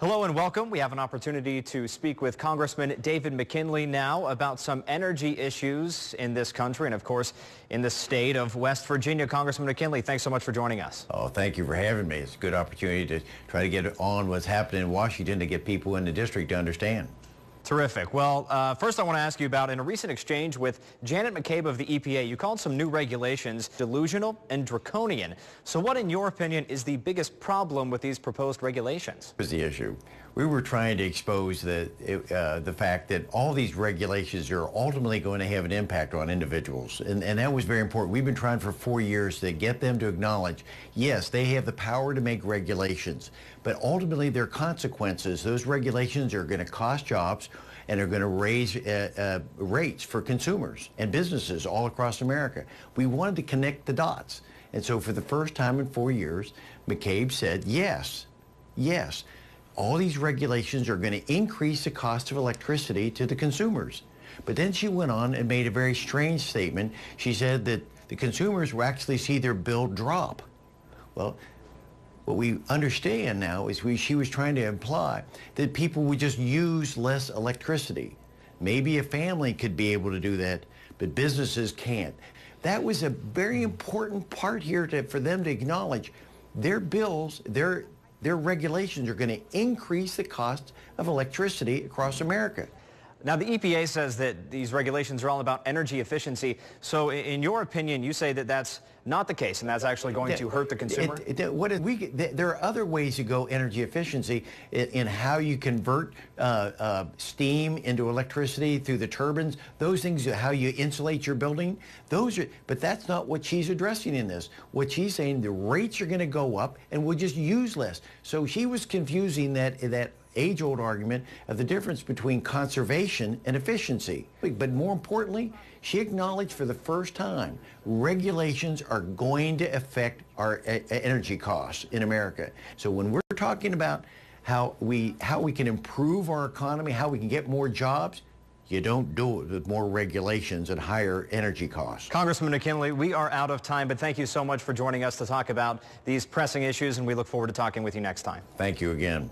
Hello and welcome. We have an opportunity to speak with Congressman David McKinley now about some energy issues in this country and, of course, in the state of West Virginia. Congressman McKinley, thanks so much for joining us. Oh, thank you for having me. It's a good opportunity to try to get on what's happening in Washington to get people in the district to understand. Terrific. Well, first I want to ask you about, in a recent exchange with Janet McCabe of the EPA, you called some new regulations delusional and draconian. So what, in your opinion, is the biggest problem with these proposed regulations? Was the issue. We were trying to expose the fact that all these regulations are ultimately going to have an impact on individuals. And that was very important. We've been trying for 4 years to get them to acknowledge, yes, they have the power to make regulations, but ultimately their consequences, those regulations are going to cost jobs and are going to raise rates for consumers and businesses all across America. We wanted to connect the dots. And so for the first time in 4 years, McCabe said, yes, all these regulations are going to increase the cost of electricity to the consumers. But then she went on and made a very strange statement. She said that the consumers will actually see their bill drop. Well, what we understand now is she was trying to imply that people would just use less electricity. Maybe a family could be able to do that, but businesses can't. That was a very important part here for them to acknowledge their bills, their regulations are going to increase the cost of electricity across America. Now, the EPA says that these regulations are all about energy efficiency. So in your opinion, you say that that's not the case, and that's actually going to hurt the consumer? There are other ways to go energy efficiency in how you convert steam into electricity through the turbines. Those things, how you insulate your building, but that's not what she's addressing in this. What she's saying, the rates are going to go up and we'll just use less. So she was confusing that age-old argument of the difference between conservation and efficiency. But more importantly, she acknowledged for the first time regulations are going to affect our energy costs in America. So when we're talking about how we can improve our economy, how we can get more jobs, you don't do it with more regulations and higher energy costs. Congressman McKinley, we are out of time, but thank you so much for joining us to talk about these pressing issues, and we look forward to talking with you next time. Thank you again.